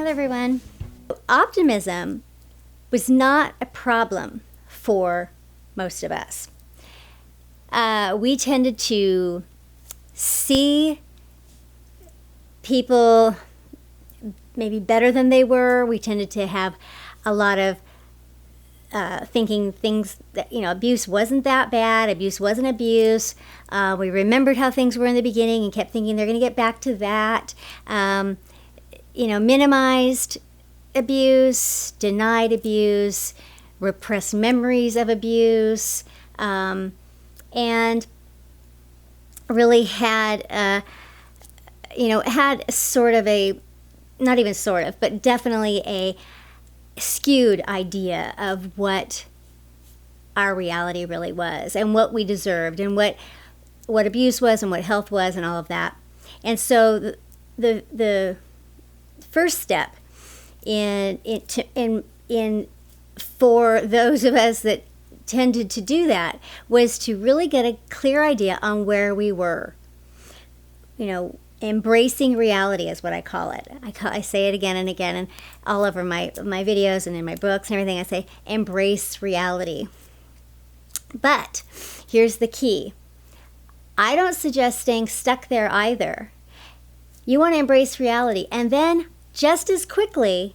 Hello everyone. Optimism was not a problem for most of us. We tended to see people maybe better than they were. We tended to have a lot of thinking things that, abuse wasn't that bad, abuse wasn't abuse. We remembered how things were in the beginning and kept thinking they're going to get back to that. Minimized abuse, denied abuse, repressed memories of abuse, and really had, had sort of a, not even sort of, but definitely a skewed idea of what our reality really was and what we deserved and what abuse was and what health was and all of that. And so the first step in for those of us that tended to do that was to really get a clear idea on where we were. Embracing reality is what I call it. I say it again and again, and all over my videos and in my books and everything. I say embrace reality. But here's the key. I don't suggest staying stuck there either. You want to embrace reality, and then just as quickly,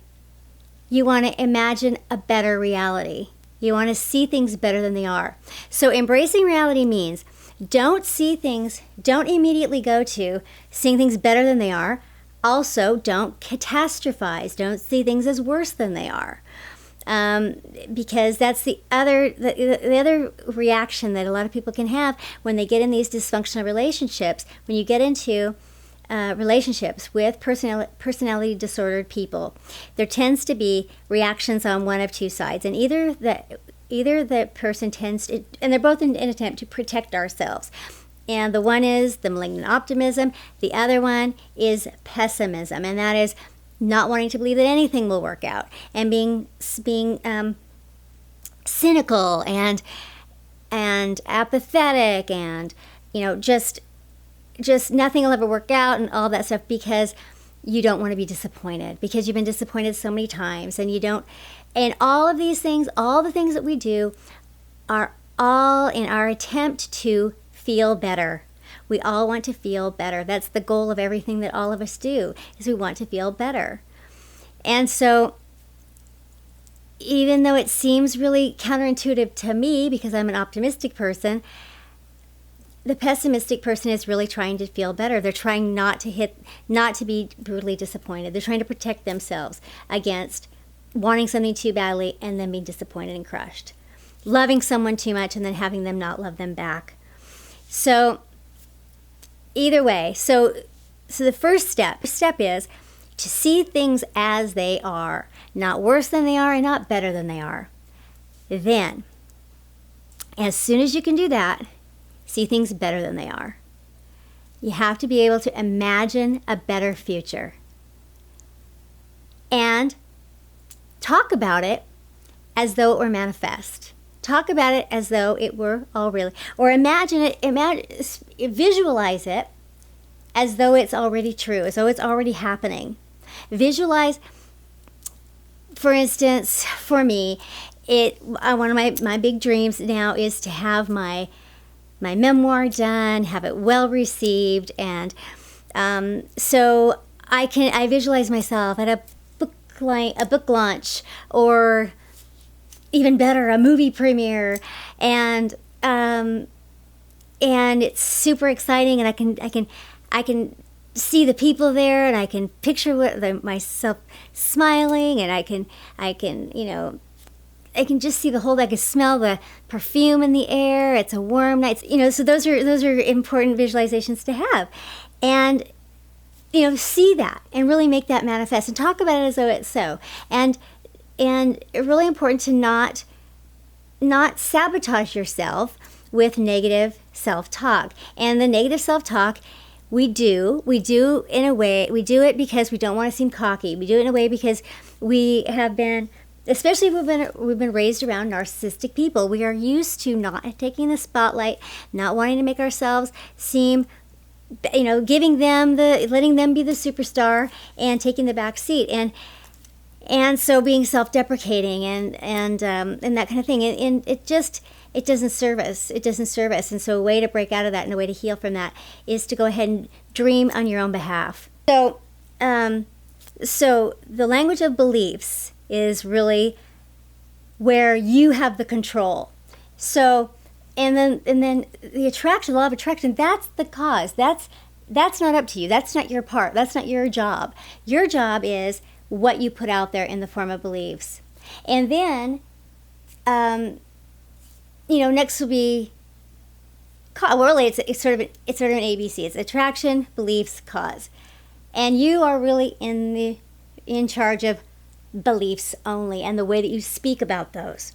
you want to imagine a better reality. You want to see things better than they are. So embracing reality means don't see things, don't immediately go to seeing things better than they are. Also, don't catastrophize. Don't see things as worse than they are. Because that's the other reaction that a lot of people can have when they get in these dysfunctional relationships. When you get into relationships with personality disordered people, there tends to be reactions on one of two sides, and either the person tends to, and they're both in an attempt to protect ourselves. And the one is the malignant optimism, the other one is pessimism, and that is not wanting to believe that anything will work out, and being cynical and apathetic, and just nothing will ever work out and all that stuff, because you don't want to be disappointed, because you've been disappointed so many times, and you don't. And all of these things, all the things that we do, are all in our attempt to feel better. We all want to feel better. That's the goal of everything that all of us do, is we want to feel better. And so, even though it seems really counterintuitive to me, because I'm an optimistic person, the pessimistic person is really trying to feel better. They're trying not to be brutally disappointed. They're trying to protect themselves against wanting something too badly and then being disappointed and crushed. Loving someone too much and then having them not love them back. So either way, so the first step is to see things as they are, not worse than they are and not better than they are. Then, as soon as you can do that, see things better than they are. You have to be able to imagine a better future. And talk about it as though it were manifest. Talk about it as though it were all real. Or visualize it as though it's already true, as though it's already happening. Visualize, for instance, for me, one of my big dreams now is to have my memoir done, have it well received, and so I visualize myself at a book launch, or even better, a movie premiere, and it's super exciting, and I can see the people there, and I can picture myself smiling, and I can just see the whole. I can smell the perfume in the air. It's a warm night. So those are important visualizations to have, and see that and really make that manifest and talk about it as though it's so. And really important to not sabotage yourself with negative self-talk. And the negative self-talk we do in a way. We do it because we don't want to seem cocky. We do it in a way because we have been. Especially if we've been raised around narcissistic people, we are used to not taking the spotlight, not wanting to make ourselves seem, letting them be the superstar and taking the back seat. And And so being self-deprecating and that kind of thing, and it doesn't serve us. It doesn't serve us. And so a way to break out of that and a way to heal from that is to go ahead and dream on your own behalf. So, so the language of beliefs is really where you have the control. So, and then the attraction, the law of attraction, that's the cause. That's not up to you. That's not your part. That's not your job. Your job is what you put out there in the form of beliefs. And then, next will be, really, it's sort of an ABC. It's attraction, beliefs, cause. And you are really in charge of beliefs only and the way that you speak about those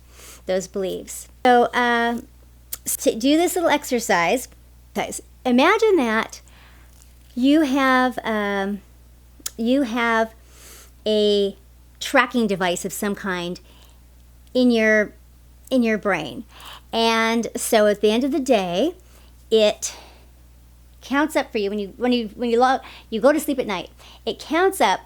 beliefs. So to do this little exercise, imagine that you have a tracking device of some kind in your brain, and so at the end of the day, it counts up for you when you go to sleep at night. It counts up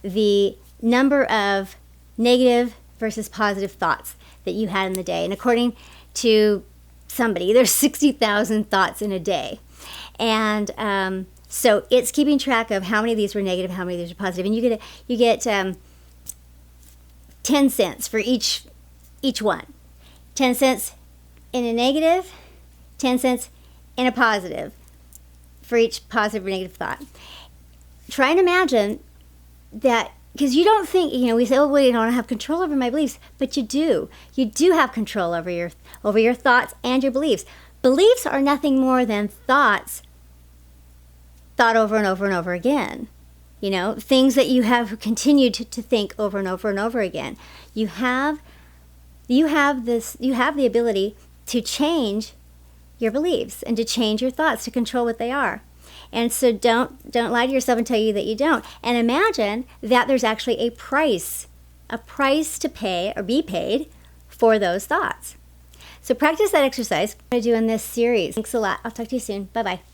the number of negative versus positive thoughts that you had in the day, and according to somebody, there's 60,000 thoughts in a day, and so it's keeping track of how many of these were negative, how many of these were positive, and you get 10 cents for each one. 10 cents in a negative, 10 cents in a positive for each positive or negative thought. Try and imagine that, because you don't think, we say, oh, well, I don't have control over my beliefs, but you do. You do have control over your thoughts and your beliefs. Beliefs are nothing more than thoughts thought over and over and over again. Things that you have continued to think over and over and over again. You have the ability to change your beliefs and to change your thoughts, to control what they are. And so don't lie to yourself and tell you that you don't. And imagine that there's actually a price to pay or be paid for those thoughts. So practice that exercise I'm going to do in this series. Thanks a lot. I'll talk to you soon. Bye-bye.